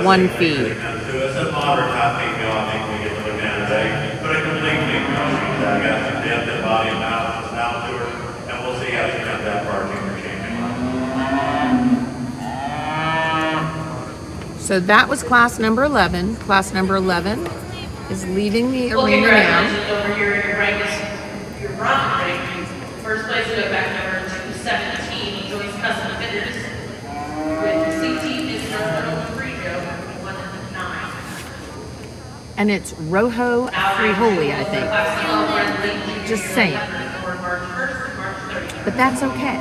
one feed. It's a moderate high peak meal, I think we get to look at today. But a complete peak meal, she's got some depth and body and balance now to her, and we'll see how she comes out for our junior champion. So that was class number 11. Class number 11 is leaving the arena now. Congratulations over your rank is your bronze rank. First place go back number 217, Joyce Custom Fitters. With CT is Rojo Frijo, 1-9. And it's Rojo Frijoli, I think. Just saying. But that's okay.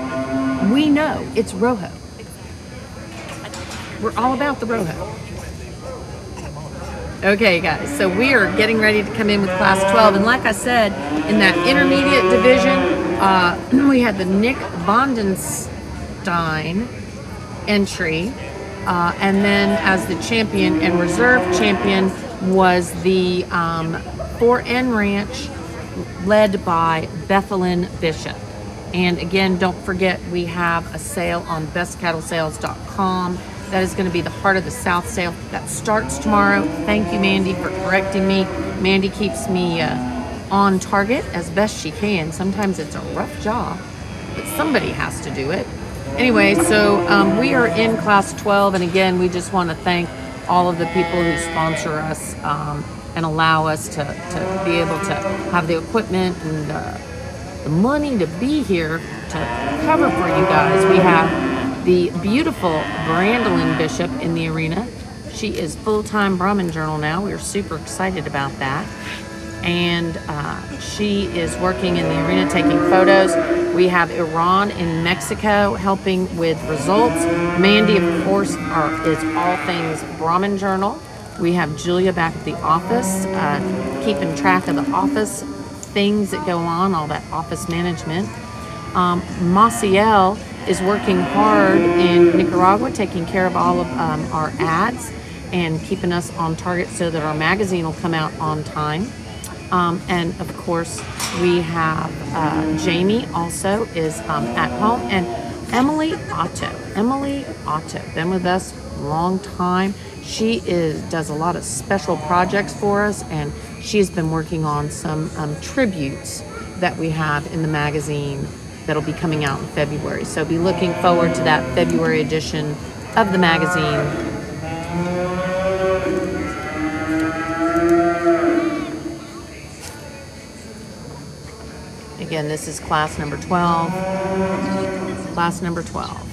We know it's Rojo. We're all about the Rojo. Okay, guys, so we are getting ready to come in with class 12. And like I said, in that intermediate division, we had the Nick Bondenstein entry. And then as the champion and reserve champion was the 4N Ranch, led by Bethelyn Bishop. And again, don't forget, we have a sale on bestcattlesales.com. That is going to be the Heart of the South sale. That starts tomorrow. Thank you, Mandy, for correcting me. Mandy keeps me on target as best she can. Sometimes it's a rough job, but somebody has to do it. Anyway, so we are in class 12. And again, we just want to thank all of the people who sponsor us and allow us to be able to have the equipment and the money to be here to cover for you guys. We have the beautiful Brandolyn Bishop in the arena. She is full-time Brahmin Journal now. We're super excited about that. And she is working in the arena taking photos. We have Iran in Mexico helping with results. Mandy, of course, is all things Brahmin Journal. We have Julia back at the office, keeping track of the office things that go on, all that office management. Maciel is working hard in Nicaragua, taking care of all of our ads and keeping us on target so that our magazine will come out on time. And of course, we have Jamie also is at home, and Emily Otto, been with us a long time. She does a lot of special projects for us, and she's been working on some tributes that we have in the magazine that'll be coming out in February. So be looking forward to that February edition of the magazine. Again, this is class number 12. Class number 12.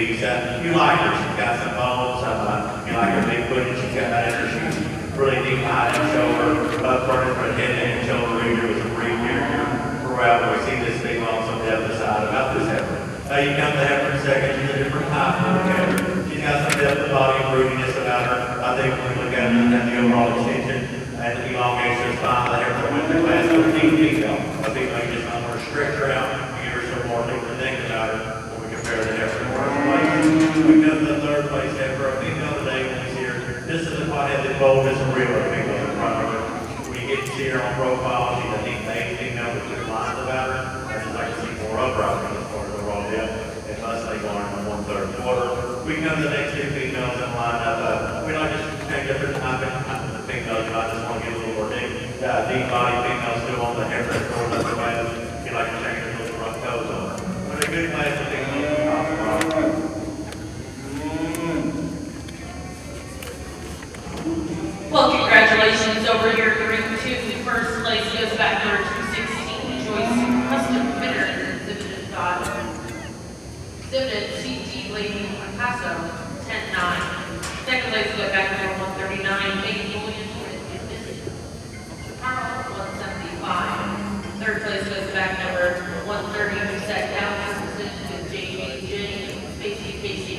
knees. You like her, she's got some bones, you like her big footage, she's got that extra, she's really deep high and shoulder, front and head and shoulder region with some brief here throughout. We see this thing on some depth aside about this heifer. You come to heifer in a second, she's a different type of heifer. She's got some depth of body and broodiness about her. I think when we look at it and the overall extension and the elongation of spine, the heifer went to class 13 female. I think we just want to stretch her out and give her some more things to think about her when we compare the heifer to first place. We come to the third place heifer, a female today when we see her. This is the hot-headed boldness and real female in front of her. When you get to see her on profile, she's a neat made female with good lines about her. I just like to see more upright as far as the raw depth. And thus they go on in 1/3 quarter. We come to the next two females in line up. We like to change up the time of the females, but I just want to get a little more deep body females still on the heifer towards the way. You like to change the little rough toes on her. But a good class of females. Well, congratulations over here at ring 2. First place goes back number 216, Joyce Custom Fitter, exhibited Dodge. Exhibited CT Lady Paso, 10-9. Second place goes back number 139, Megan Williams with Carl, 175. Third place goes back number 130, Set Down, with JJ, Spacey Casey.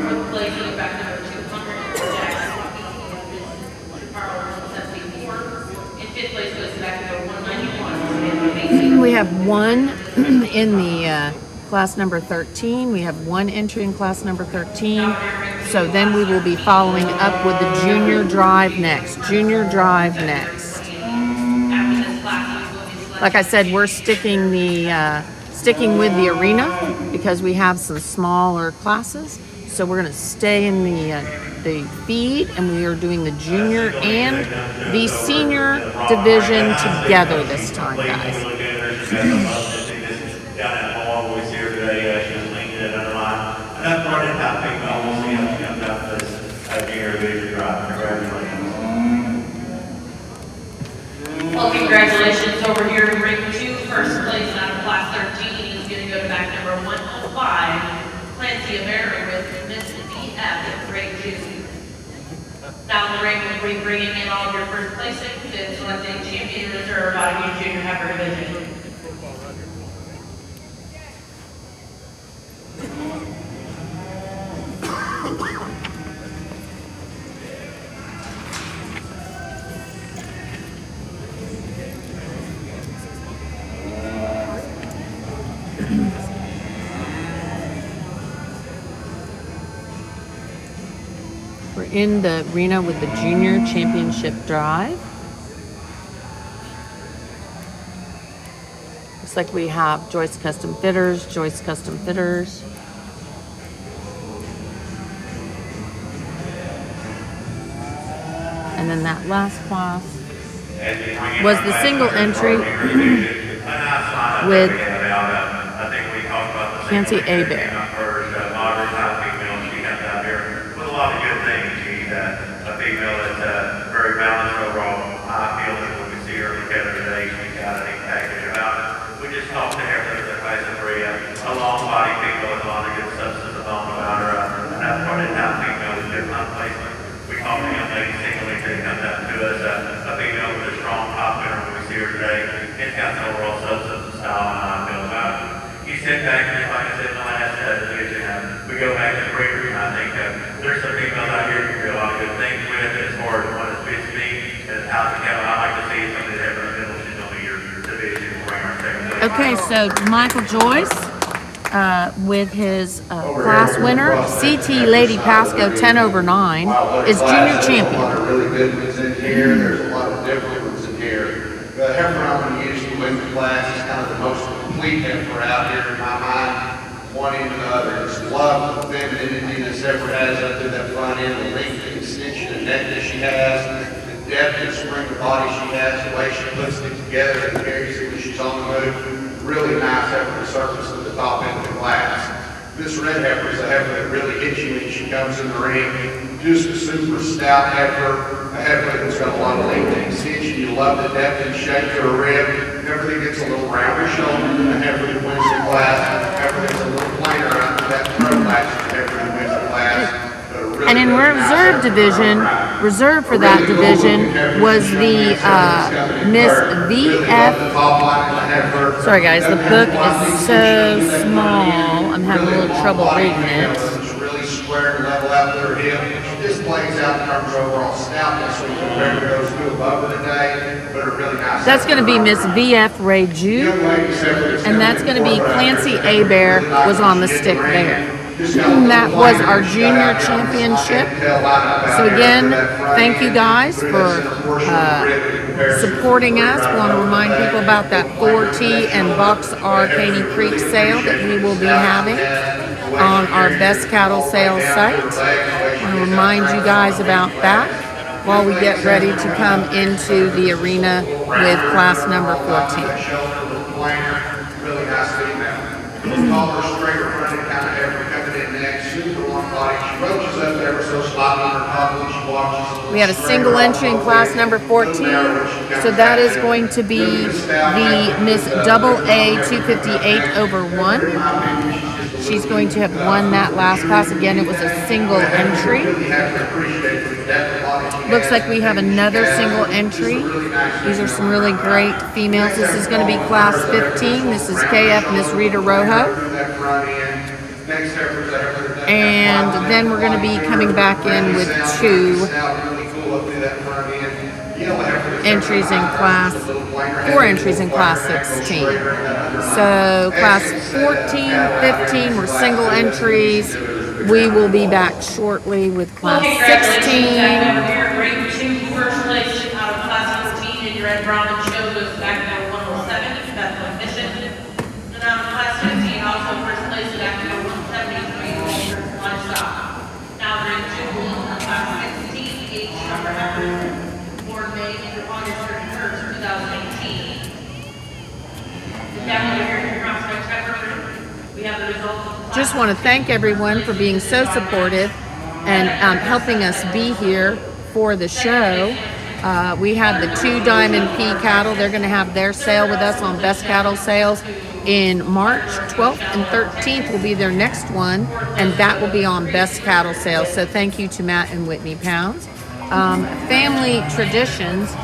Fourth place goes back number 200, Jackson. Fifth place goes back to 191. We have one in the class number 13. We have one entry in class number 13. So then we will be following up with the junior drive next. Junior drive next. Like I said, we're sticking with the arena because we have some smaller classes. So we're going to stay in the feed, and we are doing the junior and the senior division together this time, guys. Well, congratulations over here in ring 2. First place out of class 13 is going to go to back number 105. Clancy Ameri with Miss BF at grade 2. Now in the ring, we'll be bringing in all of your first placings and selecting champion reserve out of your junior heifer division. We're in the arena with the junior championship drive. Looks like we have Joyce Custom Fitters, Joyce Custom Fitters. And then that last class was the single entry with Nancy Abear. A lot of good things. She's a female that's very balanced overall. I feel that when we see her together today, she's got a neat package about it. We just talked to her the class of 3, a long body female with a lot of good substance of bone about her. And that's part of that female with good hunt placement. We talked to young lady singly that comes out to us, a female with a strong top winner when we see her today. It's got some overall substance and style, and I feel about it. You sit back, and just like I said in the last division, we go back to the breeders, and I think there's some females out here who do a lot of good things with as far as what it fits me and how the cattle I like to see something that ever in the middle she's gonna be your division bring our second place. Okay, so Michael Joyce with his class winner, CT Lady Pasco 10/9, is junior champion. There's a lot of really good ones in here. There's a lot of different ones in here. The heifer I'm going to use for women's class is kind of the most complete heifer out here in my mind. One end to the other. Just love the femininity this heifer has up to that front end, the length and extension and neck that she has, the depth and spring of body she has, the way she puts it together and carries it when she's on the move. Really nice heifer to surface to the top end of the class. This red heifer is a heifer that really hits you when she comes in the ring. Just a super stout heifer, a heifer that's got a lot of length and extension. You love the depth and shape to her rib. everything gets a little rounder shoulder than the heifer that wins the class. Everything's a little plainer under that throat latch than the heifer that wins the class. But a really, And in really nice reserve heifer. division, reserve for that division was the Miss VF. Sorry guys, the book is so small. I'm having a little trouble reading it. Really square and level out their hip. This plays out in terms of overall stoutness when you compare to those two above it today, but are really nice. That's going to be Miss VF Ray Jude, and that's going to be Clancy Abear was on the stick there. That was our junior championship. So again, thank you guys for supporting us. We want to remind people about that 4T and Bucks R Caney Creek sale that we will be having on our Best Cattle Sales site. I want to remind you guys about that while we get ready to come into the arena with class number 14. Really nice female. Taller, straighter fronted kind of heifer coming in next. Super long body. She roaches up ever so slightly on her top when she walks. We had a single entry in class number 14, so that is going to be the Miss AA 258 over 1. She's going to have won that last class. Again, it was a single entry. Looks like we have another single entry. These are some really great females. This is going to be class 15. This is KF Miss Rita Rojo. And then we're going to be coming back in with 2 entries in class, 4 entries in class 16. So class 14, 15 were single entries. We will be back shortly with class 16. Grade 2 first place out of class 14 in your Ed Brahman show goes back to 107, that's the mission. And out of class 15, also first place is back to 173 livestock. Now grade 2 class 16, each number born May through August 31st, 2018. With that, we'll hear your prospect record. We have the results of the class. Just want to thank everyone for being so supportive and helping us be here for the show. We had the 2 Diamond P cattle. They're going to have their sale with us on Best Cattle Sales in March 12th and 13th will be their next one, and that will be on Best Cattle Sales. So thank you to Matt and Whitney Pounds. Family Traditions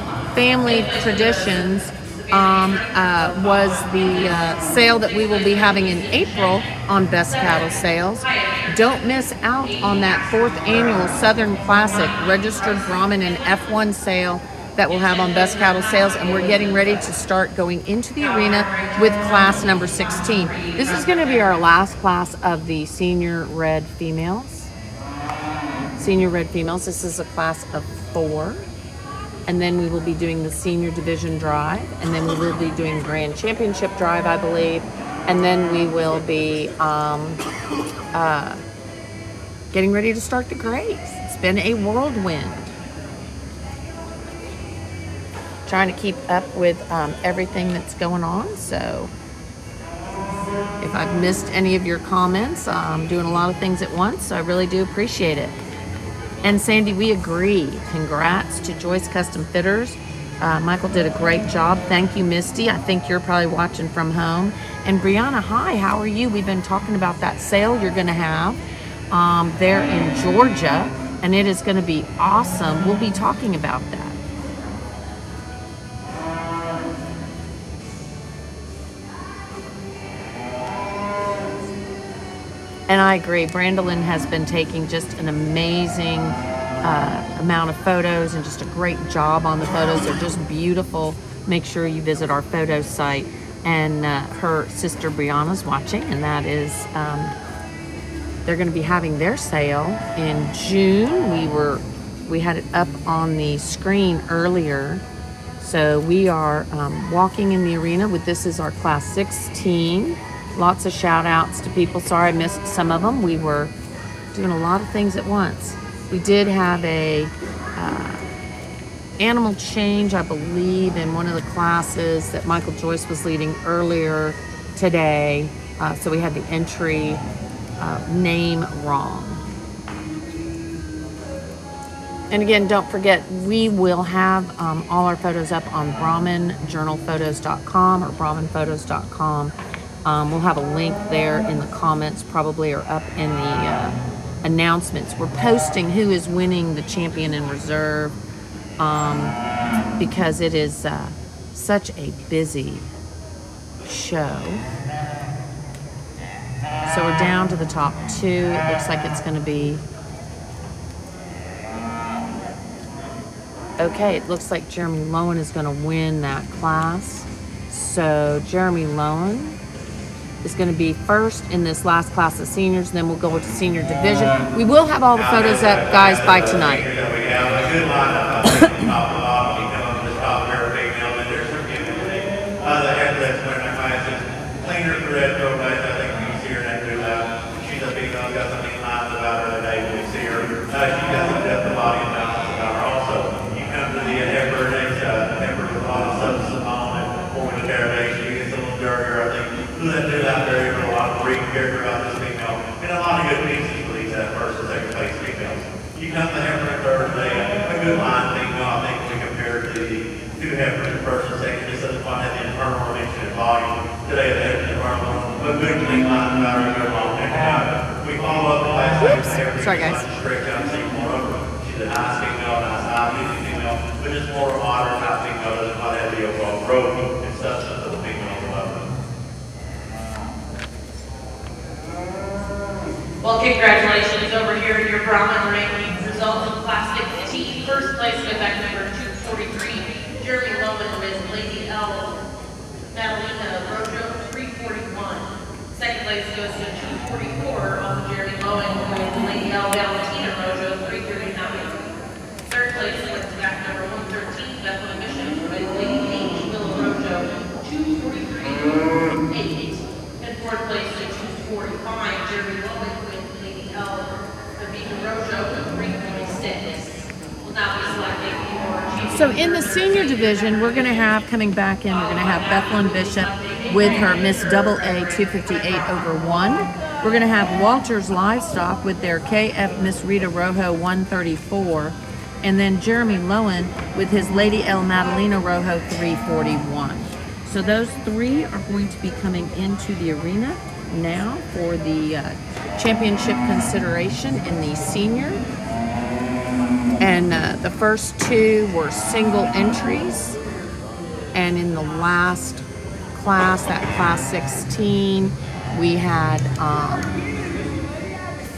was the sale that we will be having in April on Best Cattle Sales. Don't miss out on that 4th annual Southern Classic Registered Brahman and F1 sale that we'll have on Best Cattle Sales, and we're getting ready to start going into the arena with class number 16. This is going to be our last class of the senior red females. This is a class of 4. And then we will be doing the senior division drive, and then we will be doing grand championship drive, I believe, and then we will be getting ready to start the grades. It's been a whirlwind. Trying to keep up with everything that's going on, so if I've missed any of your comments, I'm doing a lot of things at once, so I really do appreciate it. And Sandy, we agree. Congrats to Joyce Custom Fitters. Michael did a great job. Thank you, Misty. I think you're probably watching from home. And Brianna, hi, how are you? We've been talking about that sale you're going to have there in Georgia, and it is going to be awesome. We'll be talking about that. And I agree, Brandolyn has been taking just an amazing amount of photos and just a great job on the photos. They're just beautiful. Make sure you visit our photo site. And her sister Brianna's watching, and that is, they're going to be having their sale in June. We had it up on the screen earlier. So we are walking in the arena with, this is our class 16. Lots of shout outs to people. Sorry I missed some of them. We were doing a lot of things at once. We did have a animal change, I believe, in one of the classes that Michael Joyce was leading earlier today. So we had the entry name wrong. And again, don't forget, we will have all our photos up on BrahmanJournalPhotos.com or BrahmanPhotos.com. We'll have a link there in the comments, probably, or up in the announcements. We're posting who is winning the champion in reserve because it is such a busy show. So we're down to the top 2. It looks like it's going to be... Okay, it looks like Jeremy Lowen is going to win that class. So Jeremy Lowen is going to be first in this last class of seniors. Then we'll go into senior division. We will have all the photos up, guys, by tonight. We have a good lineup. I think top to bottom. You come up to the top there, female, and there's some community. The head that's winning the class is cleaner for that pro class. I think you see her next to she's a female, got some neat lines about her today when we see her. She got some depth of body and balance about her also. To the heifer, heifer with a lot of substance on it, forming a derivation, it gets a little dirtier. I think who that dude out there, you know, a lot of great character about this female, and a lot of good pieces for these first and second place females. You come to heifer in third today, a good line female, I think, when compared to the two heifers in first and second, just doesn't quite have the internal dimension and volume. Today, the heifer in front of a good clean line about her, good long neck out. We follow up the last heifer. Sorry, guys. Stretch out, see more over. She's a nice female, nice eye, female. But just more of a modern type female, doesn't quite have the overall growth and substance of the female level. Well, congratulations over here in your Brahman ranking results in Class 16. First place goes back to number 243, Jeremy Lowen with Lady L. Madalena Rojo, 341. Second place goes to 244 on Jeremy Lowen with Lady L. Valentina Rojo, 339. Third place went to back number 113, Bethlehem Mission with Lady H. Villa Rojo, 243.8. And fourth place to 245, Jeremy Lowen with Lady L. Davina Rojo, 3.6. We'll now be selecting your champion. So in the senior division, we're going to have, coming back in, we're going to have Bethlehem Bishop with her Miss AA 258/1. We're going to have Walters Livestock with their KF Miss Rita Rojo 134. And then Jeremy Lowen with his Lady L. Madalena Rojo 341. So those three are going to be coming into the arena now for the championship consideration in the senior. And the first two were single entries. And in the last class, that class 16, we had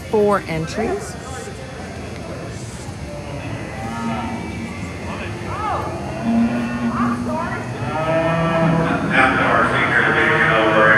4 entries. After our senior division over in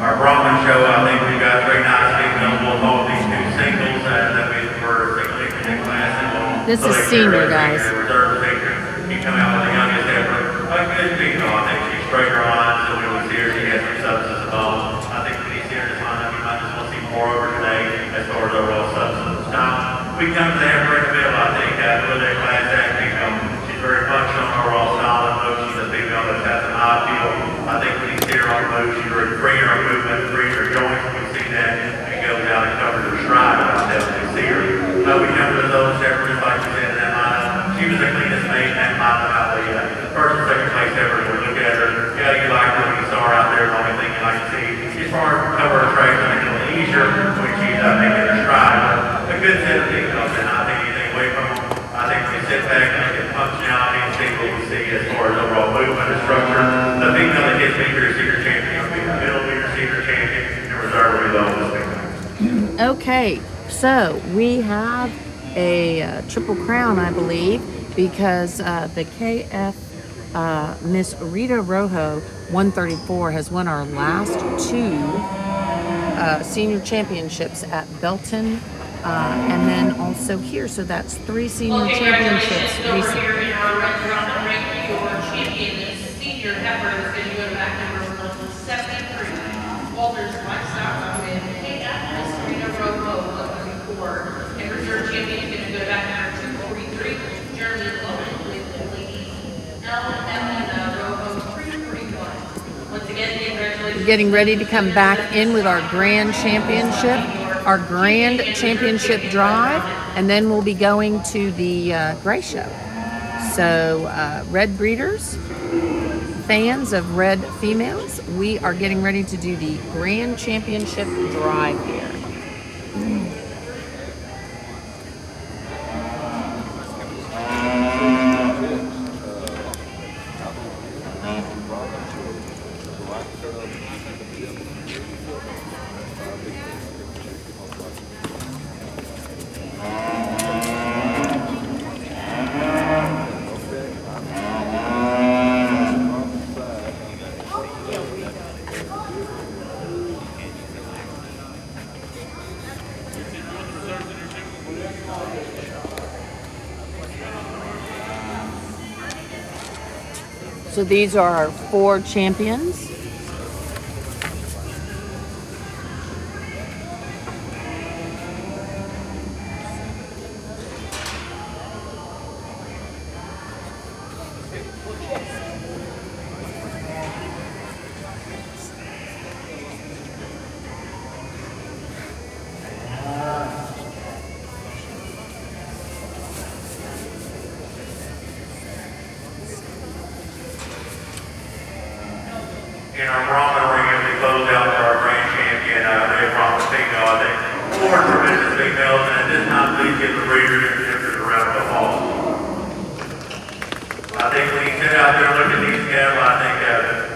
our Brahman show, I think we got 3 nice females. We'll hold these 2 singles that we were in class. This is senior, guys. Reserve senior. You come out with the youngest ever. A good female. I think she's straight her lines, so when we see her, she has some substance of bone. I think when you see her this lineup, you might just want to see more over today as far as overall substance. Now, we come to the heifer in the middle, I think, with that class act female. She's very functional overall style and look. She's a female that has an eye feel. I think when you see her on the move, she's very free in her movement, free in her joints. We see that and goes out and covers her stride. I definitely see her. We come to those heifers, like you said, in that lineup. She was the cleanest made in that lineup out the first and second place ever. We look at her. Yeah, you like her when you saw her out there. The only thing you like to see is far as cover her tracks, I think a little easier when she's making her stride. But a good set of females, and I think anything away from them. I think when we sit back and look at functionality and see what we see as far as overall movement and structure, the female that gets Victory Secret Champion will be the middle Victory Secret Champion and reserve will be the oldest female. Okay, so we have a triple crown, I believe, because the KF Miss Rita Rojo 134 has won our last 2 senior championships at Belton and then also here. So that's 3 senior championships Over recently. here in our run ranking, your champion is senior heifer is going to go back number 173. Walters Livestock with KF Miss Rita Rojo 134. And reserve champion is going to go back number 243. Jeremy Lowen with Lady L. Madalena Rojo 341. Once again, congratulations. Getting ready to come back in with our grand championship. our grand championship drive, and then we'll be going to the Gray Show. So, red breeders, fans of red females, we are getting ready to do the grand championship drive here. So these are our 4 champions. In our Brahma ring, as we close out for our grand champion, Red Brahma female, I think 4 tremendous females, and at this time, please give the breeders and shifters a round of applause. I think when you sit out there and look at these cattle, I think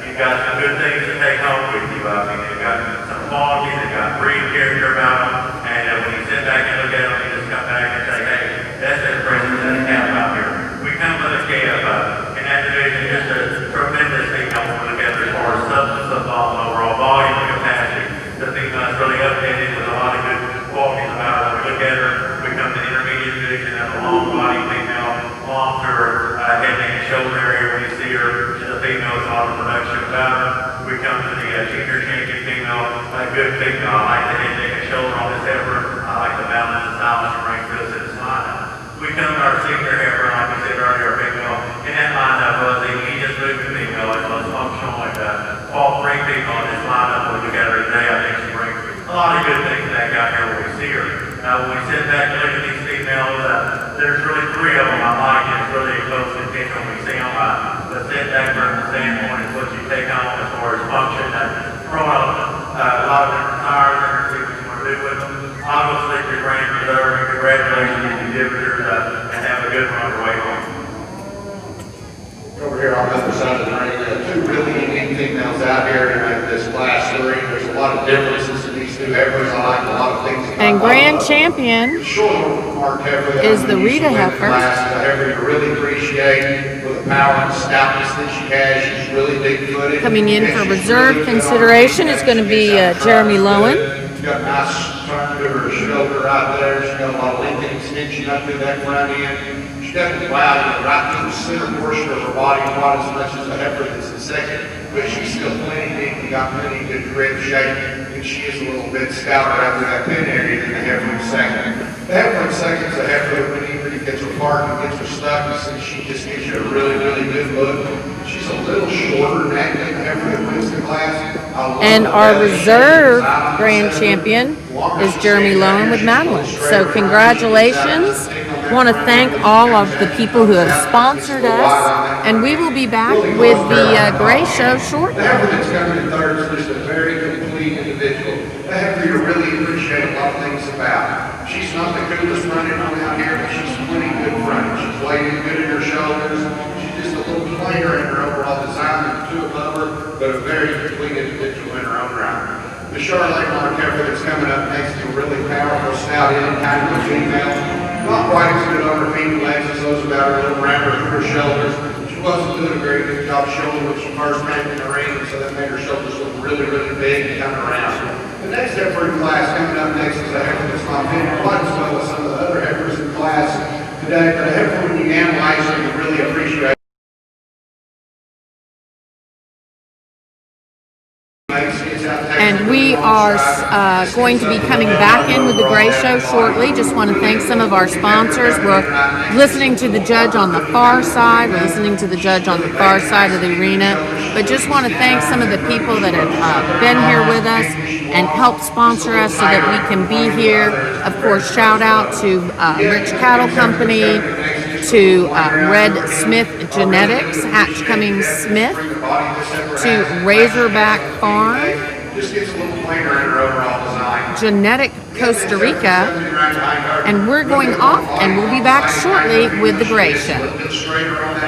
you've got some good things to take home with you. I mean, they've got some quality, they've got breed character about them, and when you sit back and look at them, you just come back and say, hey, that's the impressive that cattle out here. We come with a calf in that division, just a tremendous female when we look at it as far as substance of overall volume and capacity. The female is really updated with a lot of good qualities about her. When we look at her, we come to the intermediate division of a long body female, long to her head, neck, and shoulder area. When you see her, she's a female with a lot of production about her. We come to the junior champion female, a good female. I like the head, neck, and shoulder on this heifer. I like the balance and style she brings to us in this lineup. We come to our senior heifer, like we said earlier, female. In that lineup was the easiest moving female, as well as functional, and all 3 people in this lineup. When we look at her today, I think she brings a lot of good things back out here when we see her. When we sit back and look at these females, there's really 3 of them I like, and it's really a close contention when we see them. The sit back from the standpoint is what you take on as far as function. Throw out a lot of different tires and see what you want to do with them. Obviously, your grand reserve, and congratulations to the exhibitors, and have a good run away home. Over here on the other side of the ring, 2 really unique females out here in this class 3. There's a lot of differences in these 2 heifers. I like a lot of things about And grand them. champion The short mark heifer that is I'm the used Rita to in the heifer. class is a heifer you really appreciate with the power and stoutness that she has. She's really big-footed. Coming in And for she's reserve really good on her consideration feet. is going to She be gets out Jeremy front Lowen. good. She's got a nice turn to her shoulder right there. She's got a lot of length and extension up through that front end. She definitely wow, right through the center portion of her body, not as much as a heifer that's in second, but she's still plenty big and got plenty good rib shape, and she is a little bit stouter out through that pin area than the heifer in second. The heifer in second is a heifer that when he really gets her parked and gets her stuck, you see she just gives you a really, really good look. She's a little shorter than that heifer that wins the class. And our reserve grand champion is Jeremy Lowen with Madeline. So congratulations. Want to thank all of the people who have sponsored us, and we will be back with the Gray Show shortly. The heifer that's coming in third is just a very complete individual. The heifer you really appreciate a lot of things about. She's not the coolest running around here, but she's plenty good running. She's weighted good in her shoulders. She's just a little plainer in her overall design than 2 above her, but a very complete individual in her own right. The Charlotte mark heifer that's coming up next is a really powerful stout-headed kind of a female. Not quite as good on her feet and legs as those about her, a little rounder through her shoulders. She wasn't doing a very good job showing when she first came in the ring, so that made her shoulders look really, really big and coming around. The next heifer in class coming up next is a heifer that's not fitting quite as well as some of the other heifers in class today, but a heifer when you analyze her, you really appreciate. And we are going to be coming back in with the Gray Show shortly. Just want to thank some of our sponsors. We're listening to the judge on the far side. We're listening to the judge on the far side of the arena. But just want to thank some of the people that have been here with us and helped sponsor us so that we can be here. Of course, shout out to Rich Cattle Company, to Red Smith Genetics, Hatch Cummings Smith, to Razorback Farm, Just gets a little cleaner in her overall design. Genetic Costa Rica, and we're going off and we'll be back shortly with the Gray Show. Straighter on that.